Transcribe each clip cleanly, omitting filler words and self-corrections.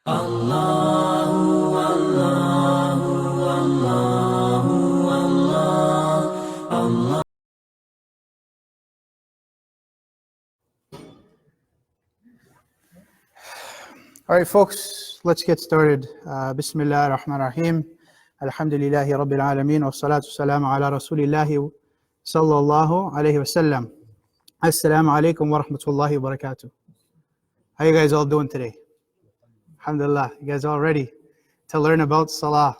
Allahu, Allahu, Allahu, Allah, Allah. All right, folks, let's get started. Bismillah ar-Rahman ar-Rahim. Alhamdulillahi Rabbil Alameen. Wa salatu salamu ala Rasulillahi sallallahu alayhi wa sallam. Assalamu alaikum wa rahmatullahi wa barakatuh. How you guys all doing today? Alhamdulillah. You guys all ready to learn about Salah?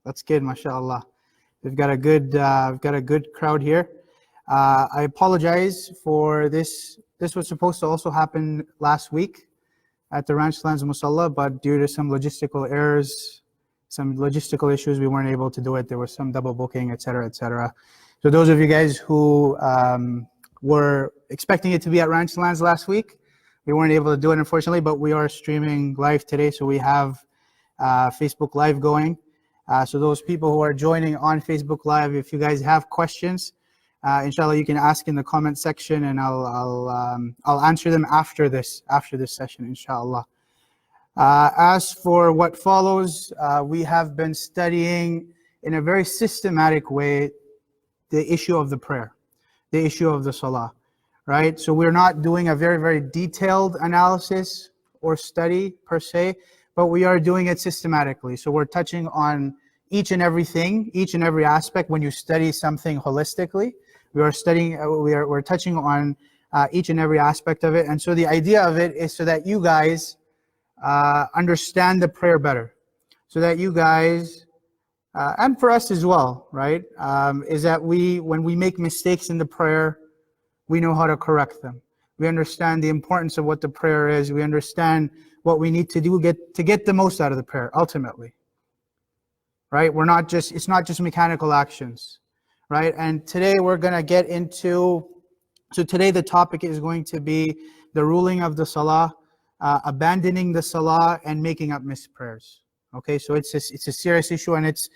That's good, mashallah. We've got a good crowd here. I apologize for this. This was supposed to also happen last week at the Ranchlands Musalla, but due to some logistical errors, some logistical issues, we weren't able to do it. There was some double booking, etc., etc. So those of you guys who were expecting it to be at Ranchlands last week, we weren't able to do it, unfortunately, but we are streaming live today, so we have Facebook Live going. So those people who are joining on Facebook Live, if you guys have questions, inshallah, you can ask in the comment section, and I'll answer them after this session, inshallah. As for what follows, we have been studying in a very systematic way the issue of the prayer, the issue of the salah, right? So we're not doing a very, very detailed analysis or study per se, but we are doing it systematically. So we're touching on each and everything, each and every aspect. When you study something holistically, we're touching on each and every aspect of it. And so the idea of it is so that you guys understand the prayer better, so that you guys, and for us as well, right, is that when we make mistakes in the prayer, we know how to correct them. We understand the importance of what the prayer is. We understand what we need to do to get the most out of the prayer, ultimately, right? It's not just mechanical actions. Right, and today we're going to get into, so today the topic is going to be the ruling of the salah, abandoning the salah, and making up missed prayers. Okay, so it's a serious issue, and it's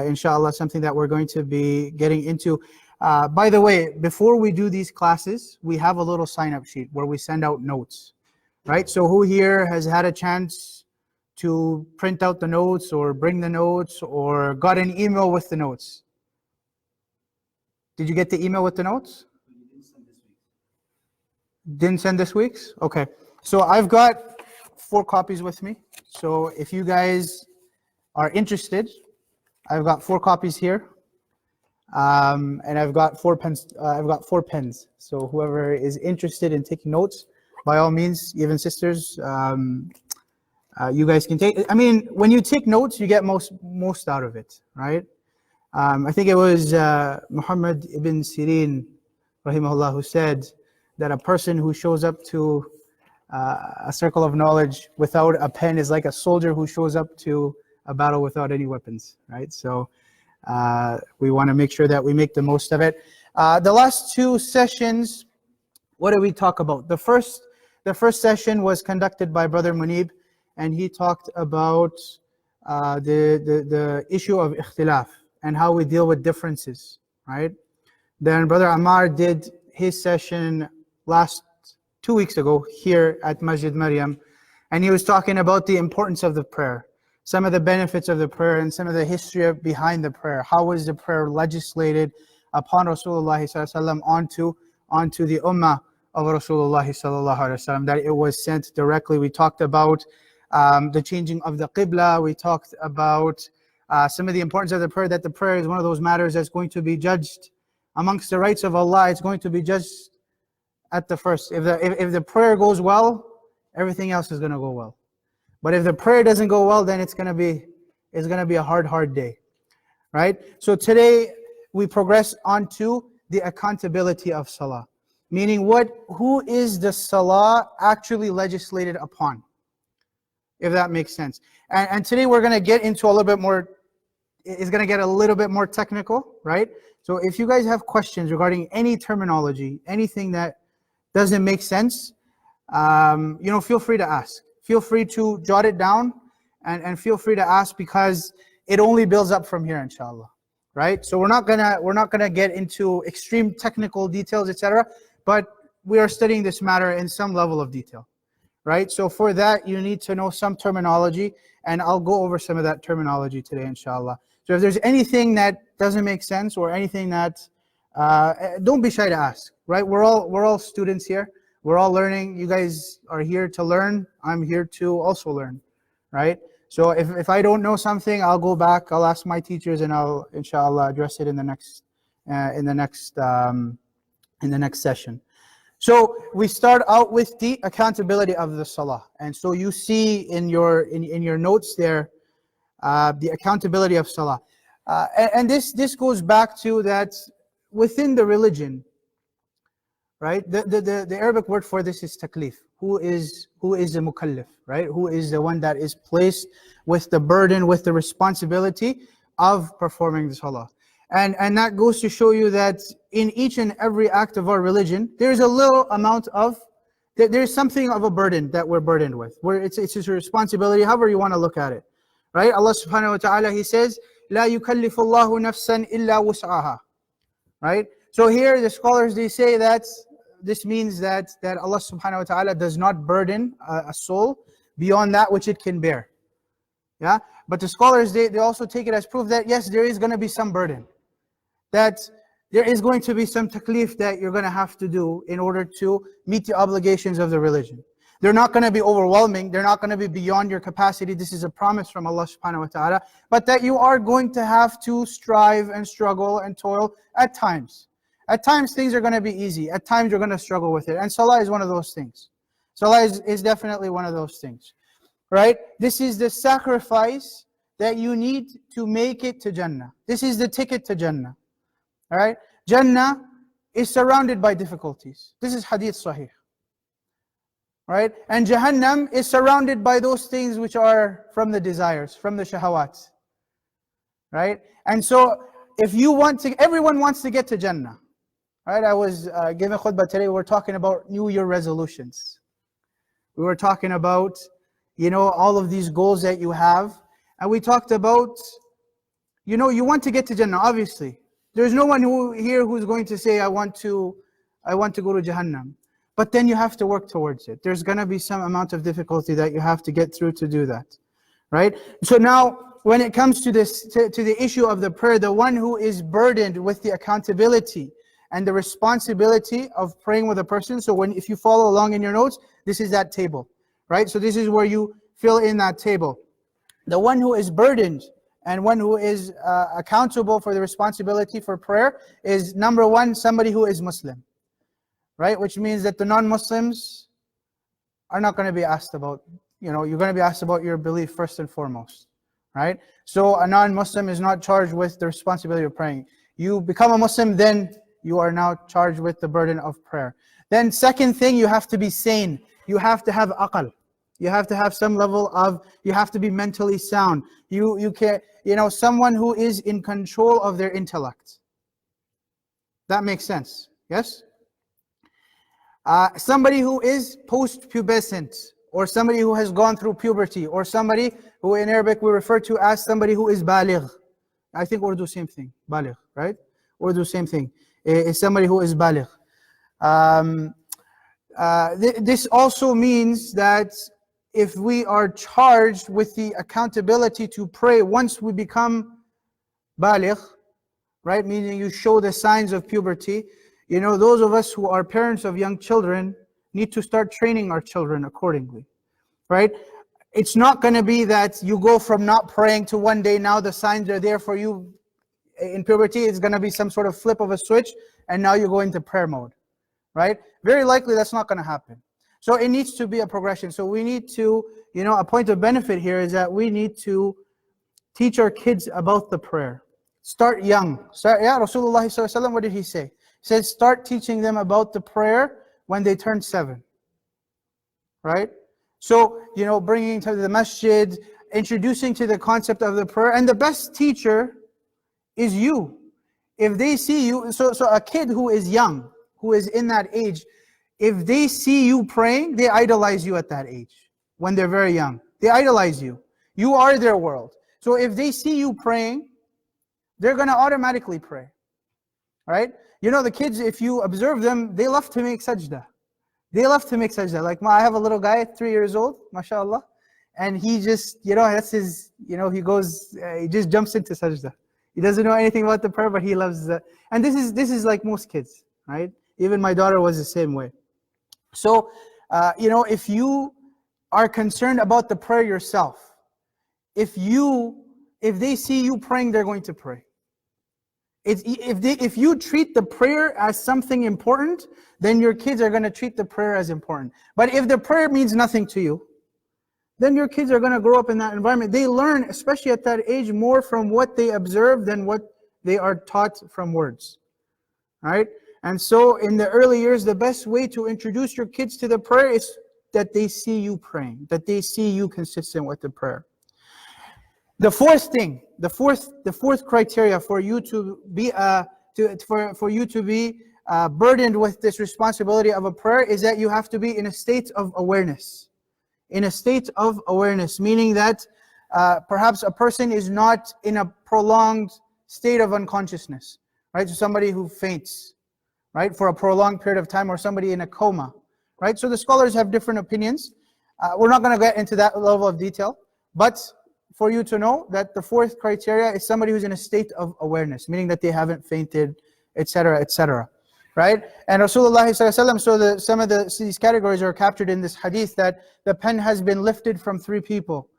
inshallah something that we're going to be getting into. By the way, before we do these classes, we have a little sign-up sheet where we send out notes, right? So who here has had a chance to print out the notes or bring the notes or got an email with the notes? Did you get the email with the notes? Didn't send this week's? Okay. So I've got 4 copies with me. So if you guys are interested, I've got 4 copies here. And I've got 4 pens. I've got 4 pens. So whoever is interested in taking notes, by all means, even sisters, you guys can take. I mean, when you take notes, you get most out of it, right? I think it was Muhammad ibn Sirin, rahimahullah, who said that a person who shows up to a circle of knowledge without a pen is like a soldier who shows up to a battle without any weapons, right? So we want to make sure that we make the most of it. The last 2 sessions, what did we talk about? The first session was conducted by Brother Munib, and he talked about the issue of ikhtilaf and how we deal with differences, right? Then Brother Ammar did his session last 2 weeks ago here at Masjid Maryam, and he was talking about the importance of the prayer, some of the benefits of the prayer, and some of the history behind the prayer. How was the prayer legislated upon Rasulullah sallallahu alaihi wasallam onto the ummah of Rasulullah sallallahu alaihi wasallam, that it was sent directly. We talked about the changing of the qibla. We talked about some of the importance of the prayer, that the prayer is one of those matters that's going to be judged amongst the rights of Allah. It's going to be judged at the first. If the prayer goes well, everything else is going to go well. But if the prayer doesn't go well, then it's going to be a hard day, right? So today we progress on to the accountability of salah, meaning who is the salah actually legislated upon, if that makes sense. And today we're going to get into a little bit more. It's going to get a little bit more technical, right? So if you guys have questions regarding any terminology, anything that doesn't make sense, feel free to ask. Feel free to jot it down, and feel free to ask, because it only builds up from here, inshallah, right? So we're not gonna get into extreme technical details, etc. But we are studying this matter in some level of detail, right? So for that, you need to know some terminology, and I'll go over some of that terminology today, inshallah. So if there's anything that doesn't make sense or anything that, don't be shy to ask, right? We're all students here. We're all learning. You guys are here to learn. I'm here to also learn, right? So if I don't know something, I'll go back. I'll ask my teachers, and I'll inshallah address it in the next session. So we start out with the accountability of the salah, and so you see in your notes there the accountability of salah, and this goes back to that within the religion, right? The Arabic word for this is taklif. Who is the mukallaf, right? Who is the one that is placed with the burden, with the responsibility of performing the salah. And that goes to show you that in each and every act of our religion, there's a little amount of, there's something of a burden that we're burdened with, where it's a responsibility, however you want to look at it, right? Allah subhanahu wa ta'ala, He says, لا يكلف الله نفسا إلا وسعها, right? So here the scholars, they say that this means that Allah subhanahu wa ta'ala does not burden a soul beyond that which it can bear. Yeah, but the scholars, they also take it as proof that yes, there is going to be some burden, that there is going to be some taklif that you're going to have to do in order to meet the obligations of the religion. They're not going to be overwhelming, they're not going to be beyond your capacity. This is a promise from Allah subhanahu wa ta'ala, but that you are going to have to strive and struggle and toil at times. At times things are going to be easy, at times you're going to struggle with it, and salah is one of those things. Salah is definitely one of those things, right? This is the sacrifice that you need to make it to Jannah. This is the ticket to Jannah, all right? Jannah is surrounded by difficulties. This is hadith sahih, right? And Jahannam is surrounded by those things which are from the desires, from the shahawats, right? And so if you want to, everyone wants to get to Jannah. Right, I was giving khutbah today, we were talking about New Year resolutions. We were talking about, all of these goals that you have. And we talked about, you want to get to Jannah, obviously. There's no one here who's going to say, I want to go to Jahannam. But then you have to work towards it. There's going to be some amount of difficulty that you have to get through to do that. Right? So now, when it comes to this, to the issue of the prayer, the one who is burdened with the accountability and the responsibility of praying with a person. So if you follow along in your notes, this is that table, right? So this is where you fill in that table. The one who is burdened and one who is accountable for the responsibility for prayer is, number one, somebody who is Muslim, right? Which means that the non-Muslims are not going to be asked about, you're going to be asked about your belief first and foremost, right? So a non-Muslim is not charged with the responsibility of praying. You become a Muslim, then you are now charged with the burden of prayer. Then second thing, you have to be sane. You have to have aql. You have to have some level of, you have to be mentally sound. You can, someone who is in control of their intellect. That makes sense, yes? Somebody who is post-pubescent, or somebody who has gone through puberty, or somebody who in Arabic we refer to as somebody who is baligh. I think Urdu same thing, baligh, right? Urdu same thing. Is somebody who is baligh. This also means that if we are charged with the accountability to pray once we become baligh, right, meaning you show the signs of puberty, those of us who are parents of young children need to start training our children accordingly, right? It's not going to be that you go from not praying to one day now the signs are there for you. In puberty, it's going to be some sort of flip of a switch, and now you go into prayer mode, right? Very likely that's not going to happen. So it needs to be a progression. So we need to, a point of benefit here is that we need to teach our kids about the prayer. Start young. Rasulullah sallallahu alaihi wasallam, what did he say? He said, start teaching them about the prayer when they turn 7, right? So, bringing to the masjid, introducing to the concept of the prayer, and the best teacher is you. If they see you, so a kid who is young, who is in that age, if they see you praying, they idolize you at that age. When they're very young, they idolize you. You are their world. So if they see you praying, they're going to automatically pray, right? The kids, if you observe them, they love to make sajda. They love to make sajda. Like I have a little guy, 3 years old, mashallah, and he just, that's his, he goes, he just jumps into sajda. He doesn't know anything about the prayer, but he loves that. And this is like most kids, right? Even my daughter was the same way. So, if you are concerned about the prayer yourself, if they see you praying, they're going to pray. If you treat the prayer as something important, then your kids are going to treat the prayer as important. But if the prayer means nothing to you, then your kids are going to grow up in that environment. They learn, especially at that age, more from what they observe than what they are taught from words. Right? And so in the early years, the best way to introduce your kids to the prayer is that they see you praying, that they see you consistent with the prayer. The fourth thing, the fourth criteria for you to be burdened with this responsibility of a prayer is that you have to be in a state of awareness. In a state of awareness, meaning that perhaps a person is not in a prolonged state of unconsciousness, right? So somebody who faints, right, for a prolonged period of time, or somebody in a coma, right? So the scholars have different opinions. We're not going to get into that level of detail, but for you to know that the fourth criteria is somebody who's in a state of awareness, meaning that they haven't fainted, etc., etc. Right? And Rasulullah ﷺ, so some of these categories are captured in this hadith, that the pen has been lifted from 3 people.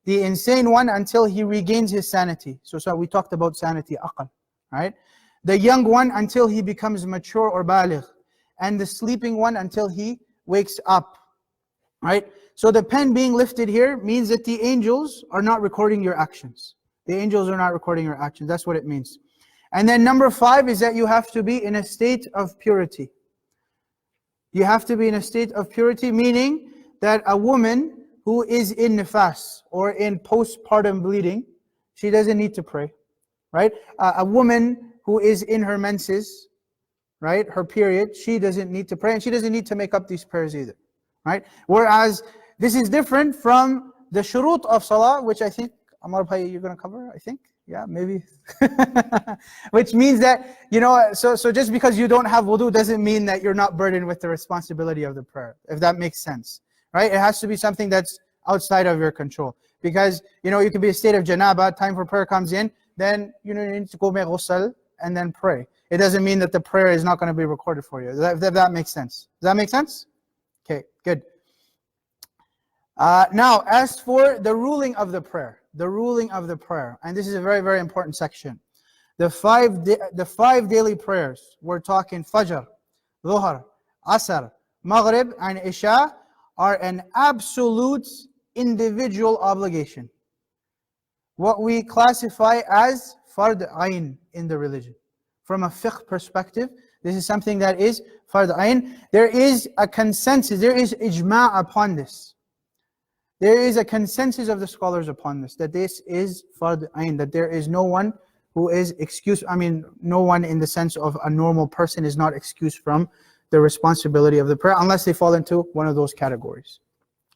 The insane one until he regains his sanity. So we talked about sanity, aql, right? The young one until he becomes mature or baligh. And the sleeping one until he wakes up, right? So the pen being lifted here means that the angels are not recording your actions. The angels are not recording your actions. That's what it means. And then number 5 is that you have to be in a state of purity. You have to be in a state of purity, meaning that a woman who is in nifas or in postpartum bleeding, she doesn't need to pray, right? A woman who is in her menses, right, her period, she doesn't need to pray, and she doesn't need to make up these prayers either, right? Whereas this is different from the shurut of salah, which I think, Amar Bhai, you're going to cover, I think? Yeah, maybe. Which means that, so just because you don't have wudu doesn't mean that you're not burdened with the responsibility of the prayer, if that makes sense, right? It has to be something that's outside of your control. Because, you could be a state of janaba, time for prayer comes in, then you need to go make ghusl and then pray. It doesn't mean that the prayer is not going to be recorded for you. If that makes sense. Does that make sense? Okay, good. Now, as for the ruling of the prayer, and this is a very, very important section. The five daily prayers, we're talking Fajr, Dhuhr, Asr, Maghrib, and Isha, are an absolute individual obligation. What we classify as Fard Ayn in the religion. From a fiqh perspective, this is something that is Fard Ayn. There is a consensus, there is ijma' upon this. There is a consensus of the scholars upon this, that this is Fard Ayn, that there is no one who is excused, no one in the sense of a normal person is not excused from the responsibility of the prayer, unless they fall into one of those categories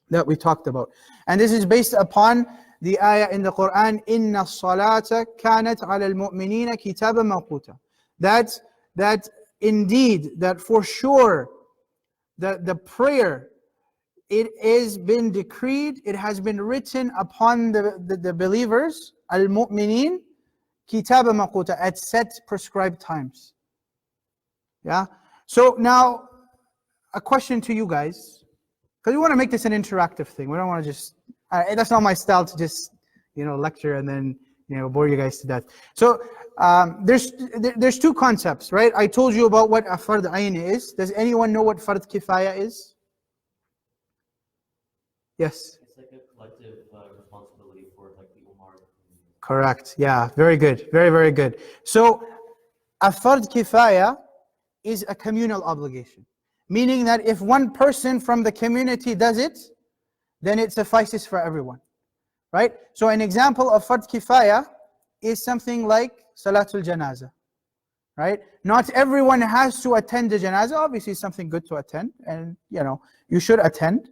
that we talked about. And this is based upon the ayah in the Quran, إِنَّ الصَّلَاةَ كَانَتْ عَلَى الْمُؤْمِنِينَ كِتَابًا مَوْقُوتًا. That indeed, that for sure, the prayer, it has been decreed, it has been written upon the believers, al-mu'minin, kitaba maquta, at set prescribed times. Yeah? So now, a question to you guys, because we want to make this an interactive thing. We don't want to just, that's not my style to just, lecture and then, bore you guys to death. So, there's 2 concepts, right? I told you about what a Fard Ayn is. Does anyone know what Fard Kifaya is? Yes. It's like a collective responsibility for like the Ummah. Correct. Yeah. Very good. Very, very good. So, a Fard Kifaya is a communal obligation. Meaning that if one person from the community does it, then it suffices for everyone. Right? So an example of Fard Kifaya is something like Salatul Janazah. Right? Not everyone has to attend the Janazah. Obviously it's something good to attend, and you should attend.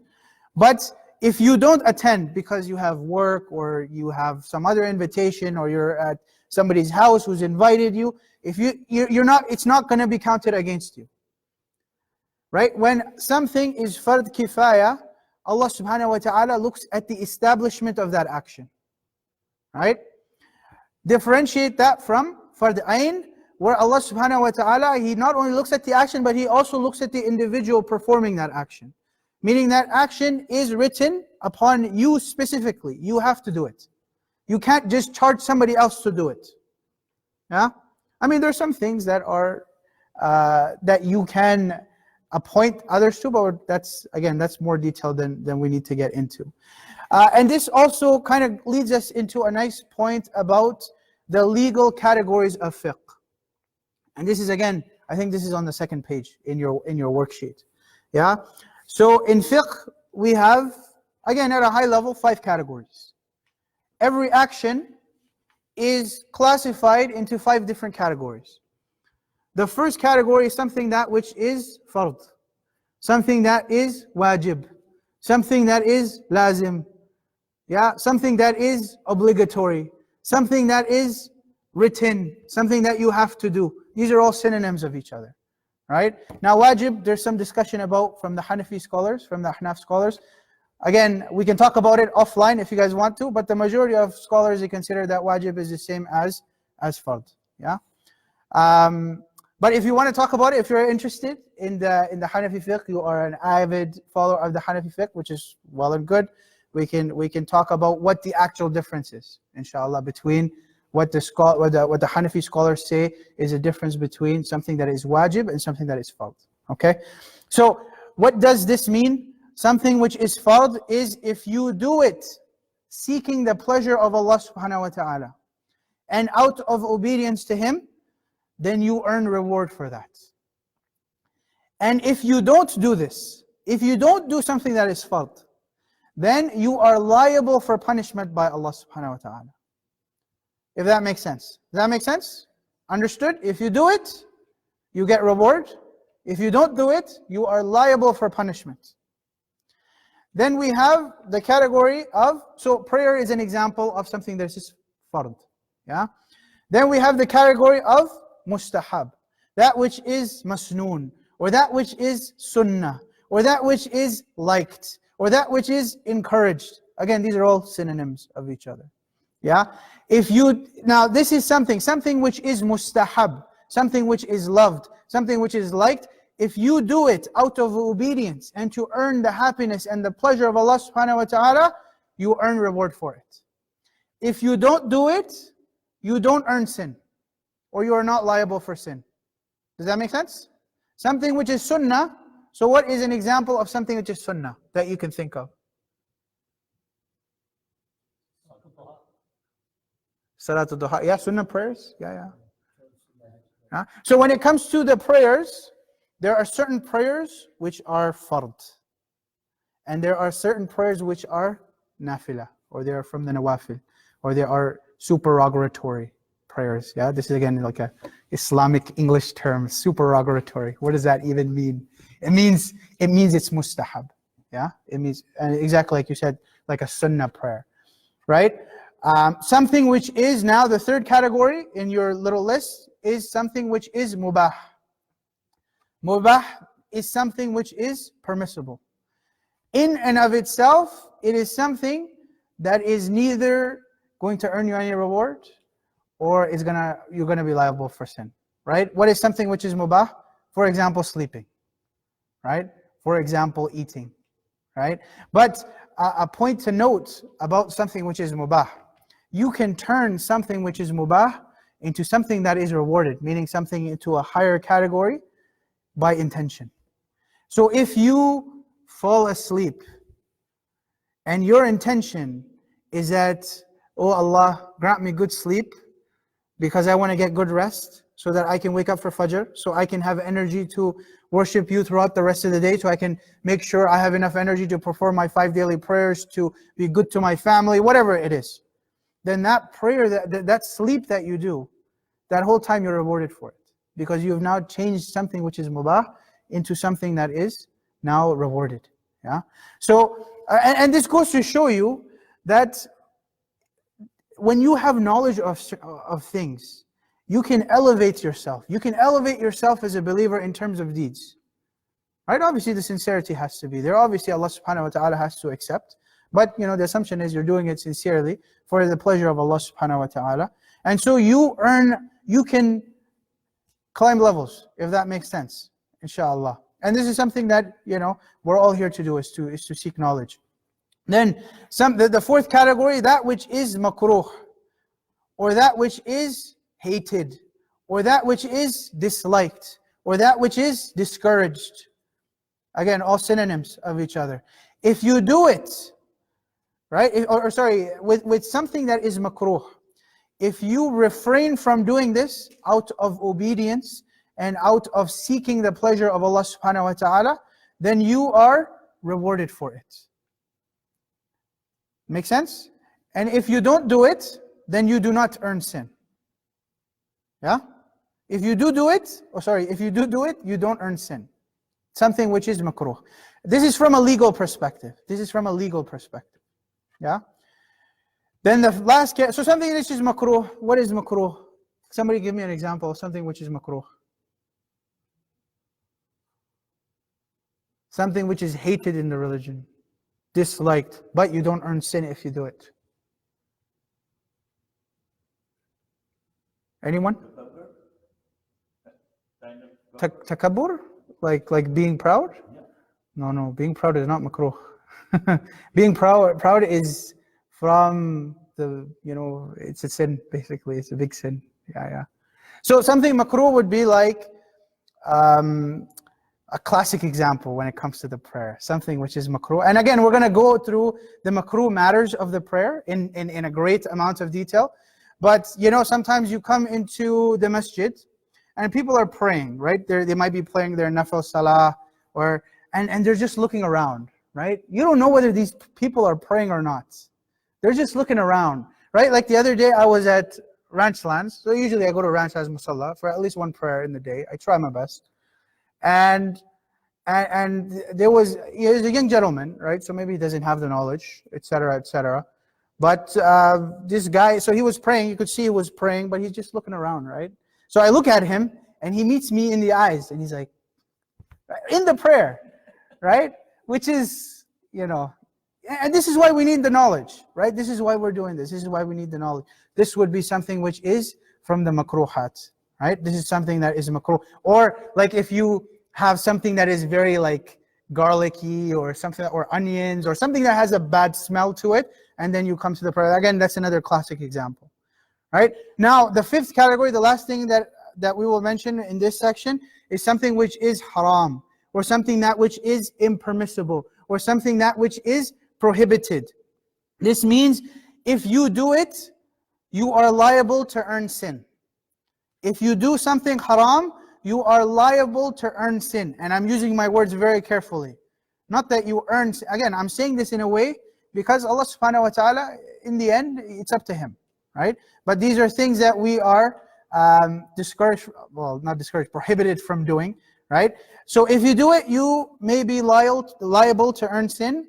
But if you don't attend because you have work or you have some other invitation or you're at somebody's house who's invited you, if you're not, it's not going to be counted against you. right? When something is fard kifaya, Allah subhanahu wa ta'ala looks at the establishment of that action, right? Differentiate that from fard ayn, where Allah subhanahu wa ta'ala, He not only looks at the action, but He also looks at the individual performing that action. Meaning that action is written upon you specifically. You have to do it. You can't just charge somebody else to do it. Yeah? I mean, there's some things that are, that you can appoint others to, but that's more detailed than we need to get into. And this also kind of leads us into a nice point about the legal categories of fiqh. And this is, again, I think this is on the second page in your worksheet. Yeah? So in fiqh, we have, again, at a high level, 5 categories. Every action is classified into 5 different categories. The first category is something that which is fard, something that is wajib, something that is lazim, yeah, something that is obligatory, something that is written, something that you have to do. These are all synonyms of each other, right? Now wajib, there's some discussion about from the Hanafi scholars, from the Ahnaf scholars. Again, we can talk about it offline if you guys want to, but the majority of scholars, they consider that wajib is the same as fard, yeah? But if you want to talk about it, if you're interested in the Hanafi fiqh, you are an avid follower of the Hanafi fiqh, which is well and good. We can talk about what the actual difference is, inshallah, between what the Hanafi scholars say is a difference between something that is wajib and something that is fard. Okay, so what does this mean? Something which is fard is if you do it seeking the pleasure of Allah subhanahu wa ta'ala and out of obedience to Him, then you earn reward for that. And if you don't do this, if you don't do something that is fard, then you are liable for punishment by Allah subhanahu wa ta'ala. If that makes sense. Does that make sense? Understood? If you do it, you get reward. If you don't do it, you are liable for punishment. Then we have the category of, so prayer is an example of something that is fard. Yeah? Then we have the category of mustahab, that which is masnoon, or that which is sunnah, or that which is liked, or that which is encouraged. Again, these are all synonyms of each other. Yeah? Now this is something which is mustahab, something which is loved, something which is liked. If you do it out of obedience and to earn the happiness and the pleasure of Allah subhanahu wa ta'ala, you earn reward for it. If you don't do it, you don't earn sin, or you are not liable for sin. Does that make sense? Something which is sunnah. So what is an example of something which is sunnah that you can think of? Salatul duha. Yeah, sunnah prayers. Yeah. So when it comes to the prayers, there are certain prayers which are fard. And there are certain prayers which are nafila, or they are from the nawafil, or they are supererogatory prayers. Yeah, this is again like a Islamic English term, supererogatory. What does that even mean? It means it's mustahab. Yeah, it means exactly like you said, like a sunnah prayer, right? Something which is now the third category in your little list is something which is mubah. Mubah is something which is permissible. In and of itself, it is something that is neither going to earn you any reward, or you're gonna be liable for sin, right? What is something which is mubah? For example, sleeping, right? For example, eating, right? But a point to note about something which is mubah, you can turn something which is mubah into something that is rewarded, meaning something into a higher category by intention. So if you fall asleep and your intention is that, oh Allah, grant me good sleep because I want to get good rest so that I can wake up for Fajr, so I can have energy to worship you throughout the rest of the day, so I can make sure I have enough energy to perform my 5 daily prayers, to be good to my family, whatever it is. Then that prayer, that sleep that you do, that whole time you're rewarded for it. Because you have now changed something which is mubah into something that is now rewarded. Yeah. So, and this goes to show you that when you have knowledge of things, you can elevate yourself. You can elevate yourself as a believer in terms of deeds. Right? Obviously the sincerity has to be there. Obviously Allah subhanahu wa ta'ala has to accept. But the assumption is you're doing it sincerely for the pleasure of Allah subhanahu wa ta'ala. And so you can climb levels, if that makes sense, inshallah. And this is something that, we're all here to do, is to seek knowledge. Then the fourth category, that which is makruh, or that which is hated, or that which is disliked, or that which is discouraged. Again, all synonyms of each other. If you do it, right, with something that is makruh, if you refrain from doing this out of obedience and out of seeking the pleasure of Allah subhanahu wa ta'ala, then you are rewarded for it. Make sense? And if you don't do it, then you do not earn sin. Yeah? If you do do it, you don't earn sin. Something which is makruh. This is from a legal perspective. Yeah? Then the last so something which is makruh. What is makruh? Somebody give me an example of something which is makruh. Something which is hated in the religion, disliked, but you don't earn sin if you do it. Anyone? Takabbur? Like being proud? No, being proud is not makruh. Being proud is from it's a sin, basically. It's a big sin. Yeah. So something makruh would be like a classic example when it comes to the prayer. Something which is makruh. And again, we're going to go through the makruh matters of the prayer in a great amount of detail. But sometimes you come into the masjid and people are praying, right? They might be playing their nafil salah, and they're just looking around, right? You don't know whether these people are praying or not. They're just looking around, right? Like the other day I was at Ranchlands. So usually I go to Ranchlands Musalla for at least one prayer in the day. I try my best. And there was a young gentleman, right? So maybe he doesn't have the knowledge, etc., etc. But this guy, so he was praying. You could see he was praying, but he's just looking around, right? So I look at him, and he meets me in the eyes, and he's like, in the prayer, right? Which is, and this is why we need the knowledge, right? This is why we're doing this. This is why we need the knowledge. This would be something which is from the makruhat, right? This is something that is makruh. Or like if you have something that is very like garlicky or something, or onions, or something that has a bad smell to it, and then you come to the prayer. Again, that's another classic example. Right? Now, the fifth category, the last thing that we will mention in this section is something which is haram, or something that which is impermissible, or something that which is prohibited. This means if you do it, you are liable to earn sin. If you do something haram, you are liable to earn sin. And I'm using my words very carefully. Not that you earn, again, I'm saying this in a way because Allah subhanahu wa ta'ala, in the end, it's up to Him. Right? But these are things that we are prohibited from doing, right? So if you do it, you may be liable to earn sin.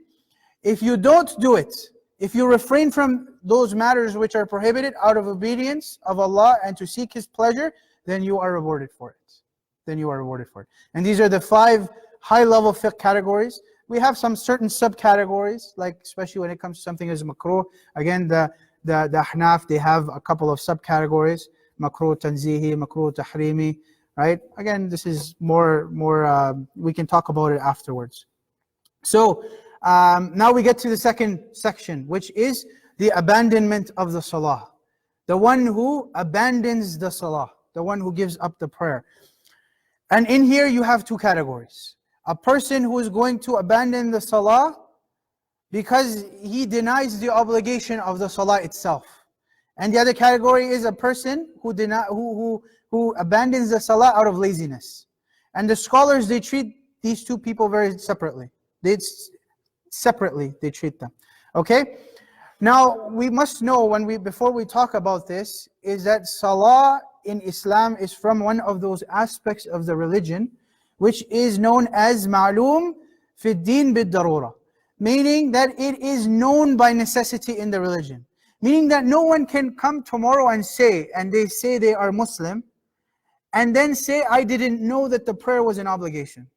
If you don't do it, if you refrain from those matters which are prohibited out of obedience of Allah and to seek His pleasure, then you are rewarded for it. And these are the 5 high-level fiqh categories. We have some certain subcategories, like especially when it comes to something as makruh. Again, the Ahnaf, they have a couple of subcategories: makruh tanzihi, makruh tahrimi, right? Again, this is more we can talk about it afterwards. So now we get to the second section, which is the abandonment of the salah. The one who abandons the salah, the one who gives up the prayer. And in here you have 2 categories. A person who is going to abandon the salah because he denies the obligation of the salah itself. And the other category is a person who abandons the salah out of laziness. And the scholars, they treat these 2 people very separately. They treat them. Okay? Now, we must know before we talk about this, is that salah in Islam is from one of those aspects of the religion which is known as ma'loom fi din bid darura. Meaning that it is known by necessity in the religion. Meaning that no one can come tomorrow and they say they are Muslim, and then say, I didn't know that the prayer was an obligation.